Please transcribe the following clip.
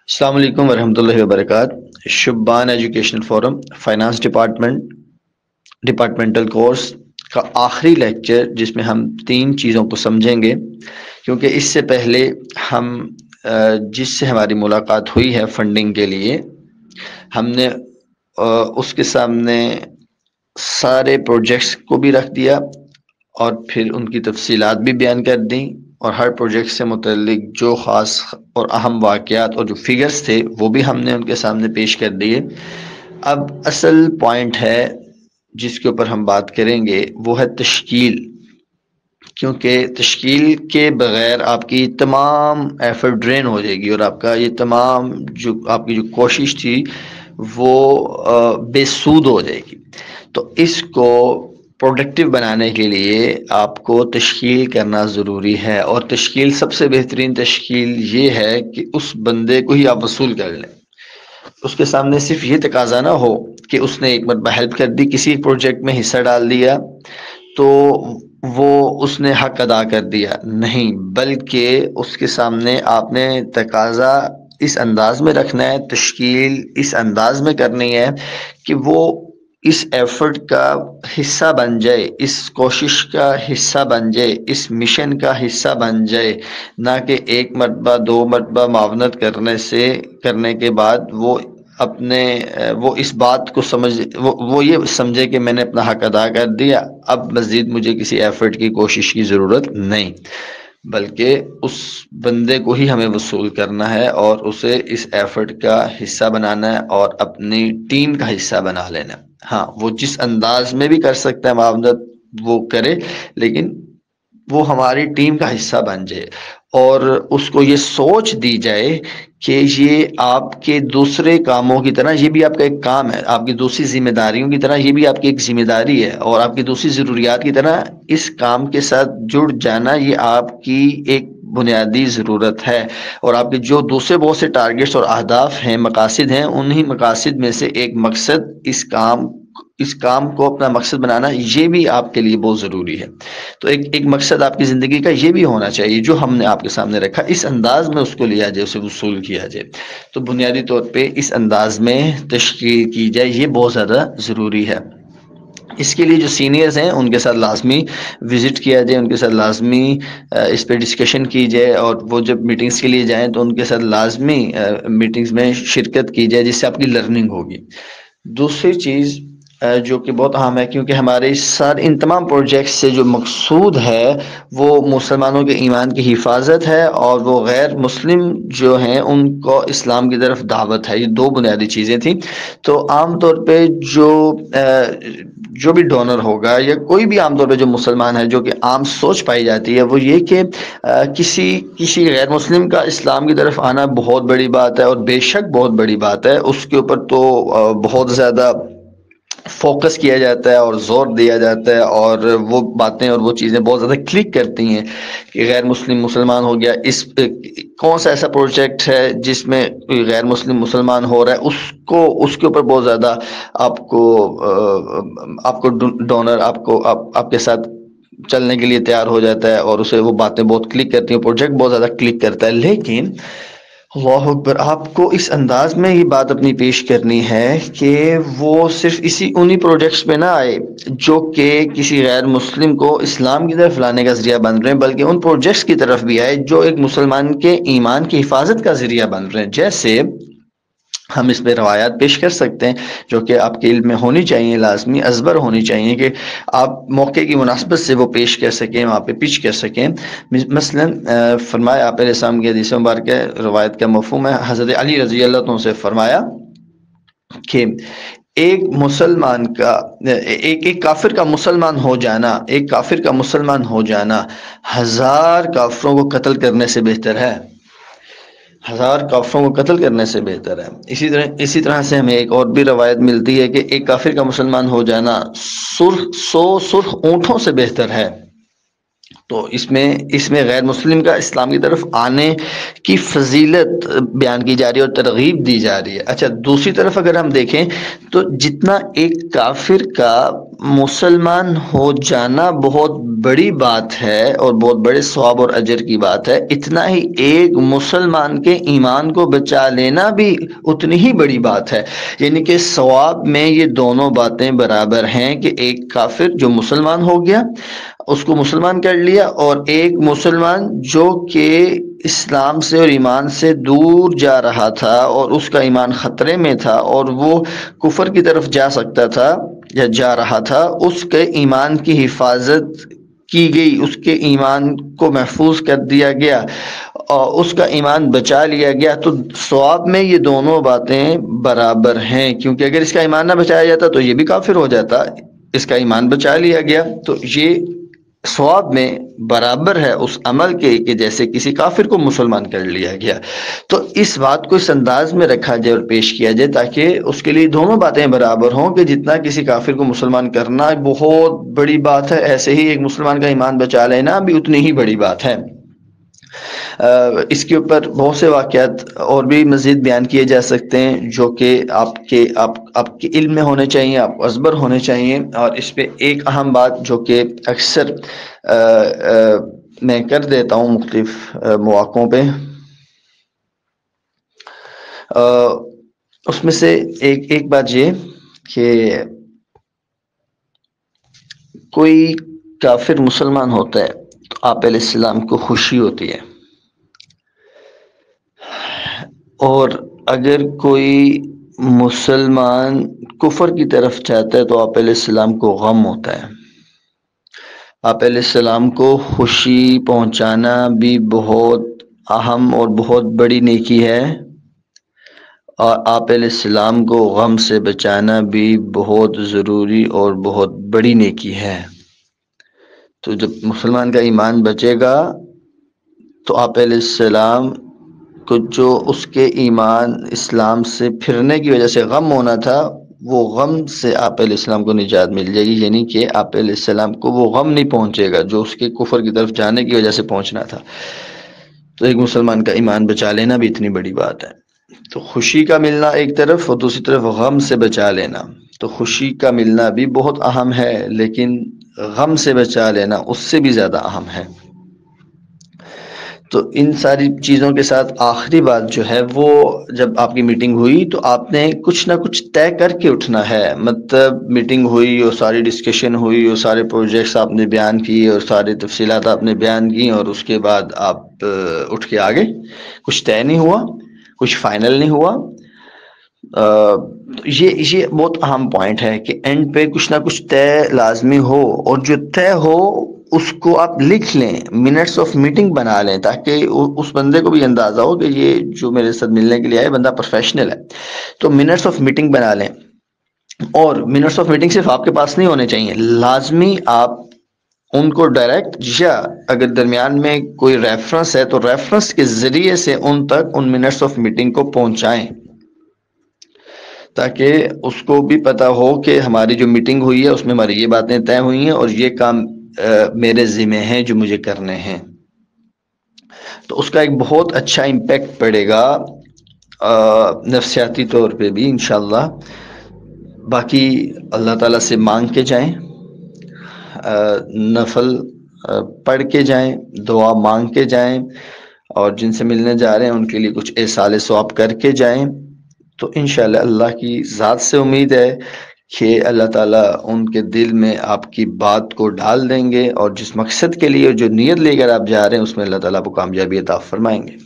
السلام علیکم ورحمۃ اللہ وبرکاتہ۔ Shaban educational forum finance departmental course کا آخری لیکچر، جس میں ہم 3 چیزوں کو سمجھیں گے، کیونکہ اس سے پہلے ہم جس سے ہماری ملاقات ہوئی ہے فنڈنگ کے لیے، ہم نے اس کے سامنے سارے پروجیکٹس کو بھی رکھ دیا اور پھر ان کی تفصیلات بھی بیان کر دیں، اور ہر پروجیکٹ سے متعلق جو خاص اور اہم واقعات اور جو فگرز تھے وہ بھی ہم نے ان کے سامنے پیش کر دیے۔ اب اصل پوائنٹ ہے جس کے اوپر ہم بات کریں گے، وہ ہے تشکیل، کیونکہ تشکیل کے بغیر آپ کی تمام ایفرٹ ڈرین ہو جائے گی، اور آپ کا یہ تمام جو آپ کی جو کوشش تھی وہ بے سود ہو جائے گی۔ تو اس کو پروڈکٹیو بنانے کے لیے آپ کو تشکیل کرنا ضروری ہے، اور تشکیل سب سے بہترین تشکیل یہ ہے کہ اس بندے کو ہی آپ وصول کر لیں۔ اس کے سامنے صرف یہ تقاضا نہ ہو کہ اس نے ایک مرتبہ ہیلپ کر دی، کسی پروجیکٹ میں حصہ ڈال دیا تو وہ اس نے حق ادا کر دیا، نہیں، بلکہ اس کے سامنے آپ نے تقاضا اس انداز میں رکھنا ہے، تشکیل اس انداز میں کرنی ہے کہ وہ اس ایفرٹ کا حصہ بن جائے، اس کوشش کا حصہ بن جائے، اس مشن کا حصہ بن جائے، نہ کہ ایک مرتبہ 2 مرتبہ معاونت کرنے کے بعد وہ اس بات کو وہ یہ سمجھے کہ میں نے اپنا حق ادا کر دیا، اب مزید مجھے کسی ایفرٹ کی کوشش کی ضرورت نہیں، بلکہ اس بندے کو ہی ہمیں وصول کرنا ہے اور اسے اس ایفرٹ کا حصہ بنانا ہے اور اپنی ٹیم کا حصہ بنا لینا ہے۔ ہاں، وہ جس انداز میں بھی کر سکتا ہے معاونت وہ کرے، لیکن وہ ہماری ٹیم کا حصہ بن جائے، اور اس کو یہ سوچ دی جائے کہ یہ آپ کے دوسرے کاموں کی طرح یہ بھی آپ کا ایک کام ہے، آپ کی دوسری ذمہ داریوں کی طرح یہ بھی آپ کی ایک ذمہ داری ہے، اور آپ کی دوسری ضروریات کی طرح اس کام کے ساتھ جڑ جانا یہ آپ کی ایک بنیادی ضرورت ہے، اور آپ کے جو دوسرے بہت سے ٹارگٹس اور اہداف ہیں، مقاصد ہیں، انہی مقاصد میں سے ایک مقصد اس کام کو اپنا مقصد بنانا یہ بھی آپ کے لیے بہت ضروری ہے۔ تو ایک مقصد آپ کی زندگی کا یہ بھی ہونا چاہیے جو ہم نے آپ کے سامنے رکھا، اس انداز میں اس کو لیا جائے، اسے وصول کیا جائے۔ تو بنیادی طور پہ اس انداز میں تشکیل کی جائے، یہ بہت زیادہ ضروری ہے۔ اس کے لیے جو سینئرز ہیں ان کے ساتھ لازمی وزٹ کیا جائے، ان کے ساتھ لازمی اس پہ ڈسکشن کی جائے، اور وہ جب میٹنگز کے لیے جائیں تو ان کے ساتھ لازمی میٹنگز میں شرکت کی جائے، جس سے آپ کی لرننگ ہوگی۔ دوسری چیز جو کہ بہت اہم ہے، کیونکہ ہمارے ان تمام پروجیکٹس سے جو مقصود ہے وہ مسلمانوں کے ایمان کی حفاظت ہے، اور وہ غیر مسلم جو ہیں ان کو اسلام کی طرف دعوت ہے، یہ 2 بنیادی چیزیں تھیں۔ تو عام طور پہ جو بھی ڈونر ہوگا یا کوئی بھی عام طور پہ جو مسلمان ہے، جو کہ عام سوچ پائی جاتی ہے وہ یہ کہ کسی غیر مسلم کا اسلام کی طرف آنا بہت بڑی بات ہے، اور بے شک بہت بڑی بات ہے، اس کے اوپر تو بہت زیادہ فوکس کیا جاتا ہے اور زور دیا جاتا ہے، اور وہ باتیں اور وہ چیزیں بہت زیادہ کلک کرتی ہیں کہ غیر مسلم مسلمان ہو گیا، کون سا ایسا پروجیکٹ ہے جس میں غیر مسلم مسلمان ہو رہا ہے، اس کے اوپر بہت زیادہ آپ کو ڈونر آپ کے ساتھ چلنے کے لیے تیار ہو جاتا ہے، اور اسے وہ باتیں بہت کلک کرتی ہیں، پروجیکٹ بہت زیادہ کلک کرتا ہے۔ لیکن اللہ اکبر، آپ کو اس انداز میں یہ بات اپنی پیش کرنی ہے کہ وہ صرف انہی پروجیکٹس پہ نہ آئے جو کہ کسی غیر مسلم کو اسلام کی طرف لانے کا ذریعہ بن رہے ہیں، بلکہ ان پروجیکٹس کی طرف بھی آئے جو ایک مسلمان کے ایمان کی حفاظت کا ذریعہ بن رہے ہیں۔ جیسے ہم اس پہ روایات پیش کر سکتے ہیں جو کہ آپ کے علم میں ہونی چاہیے، لازمی ازبر ہونی چاہیے، کہ آپ موقع کی مناسبت سے وہ پیش کر سکیں، وہاں پہ پیش کر سکیں۔ مثلا فرمایا آپ علیہ السلام کی حدیث مبارکہ، روایت کا مفہوم ہے، حضرت علی رضی اللہ عنہ سے فرمایا کہ ایک کافر کا مسلمان ہو جانا، 1000 کافروں کو قتل کرنے سے بہتر ہے، 1000 کافروں کو قتل کرنے سے بہتر ہے۔ اسی طرح سے ہمیں ایک اور بھی روایت ملتی ہے کہ ایک کافر کا مسلمان ہو جانا 100 سرخ اونٹوں سے بہتر ہے۔ تو اس میں غیر مسلم کا اسلام کی طرف آنے کی فضیلت بیان کی جا رہی ہے اور ترغیب دی جا رہی ہے۔ اچھا، دوسری طرف اگر ہم دیکھیں تو جتنا ایک کافر کا مسلمان ہو جانا بہت بڑی بات ہے اور بہت بڑے ثواب اور اجر کی بات ہے، اتنا ہی ایک مسلمان کے ایمان کو بچا لینا بھی اتنی ہی بڑی بات ہے۔ یعنی کہ ثواب میں یہ دونوں باتیں برابر ہیں کہ ایک کافر جو مسلمان ہو گیا، اس کو مسلمان کر لیا، اور ایک مسلمان جو کہ اسلام سے اور ایمان سے دور جا رہا تھا اور اس کا ایمان خطرے میں تھا اور وہ کفر کی طرف جا سکتا تھا یا جا رہا تھا، اس کے ایمان کی حفاظت کی گئی، اس کے ایمان کو محفوظ کر دیا گیا اور اس کا ایمان بچا لیا گیا۔ تو ثواب میں یہ دونوں باتیں برابر ہیں، کیونکہ اگر اس کا ایمان نہ بچایا جاتا تو یہ بھی کافر ہو جاتا، اس کا ایمان بچا لیا گیا تو یہ ثواب میں برابر ہے اس عمل کے کہ جیسے کسی کافر کو مسلمان کر لیا گیا۔ تو اس بات کو اس انداز میں رکھا جائے اور پیش کیا جائے تاکہ اس کے لیے دونوں باتیں برابر ہوں کہ جتنا کسی کافر کو مسلمان کرنا بہت بڑی بات ہے، ایسے ہی ایک مسلمان کا ایمان بچا لینا بھی اتنی ہی بڑی بات ہے۔ اس کے اوپر بہت سے واقعات اور بھی مزید بیان کیے جا سکتے ہیں جو کہ آپ کے علم میں ہونے چاہیے، آپ ازبر ہونے چاہیے۔ اور اس پہ ایک اہم بات جو کہ اکثر میں کر دیتا ہوں مختلف مواقعوں پہ، اس میں سے ایک بات یہ کہ کوئی کافر مسلمان ہوتا ہے تو آپ علیہ السلام کو خوشی ہوتی ہے، اور اگر کوئی مسلمان کفر کی طرف جاتا ہے تو آپ علیہ السلام کو غم ہوتا ہے۔ آپ علیہ السلام کو خوشی پہنچانا بھی بہت اہم اور بہت بڑی نیکی ہے، اور آپ علیہ السلام کو غم سے بچانا بھی بہت ضروری اور بہت بڑی نیکی ہے۔ تو جب مسلمان کا ایمان بچے گا تو آپ علیہ السلام کو جو اس کے ایمان اسلام سے پھرنے کی وجہ سے غم ہونا تھا، وہ غم سے آپ علیہ السلام کو نجات مل جائے گی، یعنی کہ آپ علیہ السلام کو وہ غم نہیں پہنچے گا جو اس کے کفر کی طرف جانے کی وجہ سے پہنچنا تھا۔ تو ایک مسلمان کا ایمان بچا لینا بھی اتنی بڑی بات ہے۔ تو خوشی کا ملنا ایک طرف اور دوسری طرف غم سے بچا لینا، تو خوشی کا ملنا بھی بہت اہم ہے لیکن غم سے بچا لینا اس سے بھی زیادہ اہم ہے۔ تو ان ساری چیزوں کے ساتھ آخری بات جو ہے وہ، جب آپ کی میٹنگ ہوئی تو آپ نے کچھ نہ کچھ طے کر کے اٹھنا ہے۔ مطلب میٹنگ ہوئی اور ساری ڈسکشن ہوئی اور سارے پروجیکٹس آپ نے بیان کیے اور ساری تفصیلات آپ نے بیان کی، اور اس کے بعد آپ اٹھ کے آگے، کچھ طے نہیں ہوا، کچھ فائنل نہیں ہوا۔ یہ بہت اہم پوائنٹ ہے کہ اینڈ پہ کچھ نہ کچھ طے لازمی ہو، اور جو طے ہو اس کو آپ لکھ لیں، منٹس آف میٹنگ بنا لیں تاکہ اس بندے کو بھی اندازہ ہو کہ یہ جو میرے ساتھ ملنے کے لیے آئے بندہ پروفیشنل ہے۔ تو منٹس آف میٹنگ بنا لیں، اور منٹس آف میٹنگ صرف آپ کے پاس نہیں ہونے چاہیے، لازمی آپ ان کو ڈائریکٹ، یا اگر درمیان میں کوئی ریفرنس ہے تو ریفرنس کے ذریعے سے ان تک ان منٹس آف میٹنگ کو پہنچائیں تاکہ اس کو بھی پتہ ہو کہ ہماری جو میٹنگ ہوئی ہے اس میں ہماری یہ باتیں طے ہوئی ہیں اور یہ کام میرے ذمہ ہیں جو مجھے کرنے ہیں۔ تو اس کا ایک بہت اچھا امپیکٹ پڑے گا نفسیاتی طور پہ بھی انشاءاللہ۔ باقی اللہ تعالیٰ سے مانگ کے جائیں، نفل پڑھ کے جائیں، دعا مانگ کے جائیں، اور جن سے ملنے جا رہے ہیں ان کے لیے کچھ ایصال ثواب کر کے جائیں۔ تو انشاءاللہ اللہ کی ذات سے امید ہے کہ اللہ تعالیٰ ان کے دل میں آپ کی بات کو ڈال دیں گے، اور جس مقصد کے لیے جو نیت لے کر آپ جا رہے ہیں اس میں اللہ تعالیٰ کو کامیابی عطا فرمائیں گے۔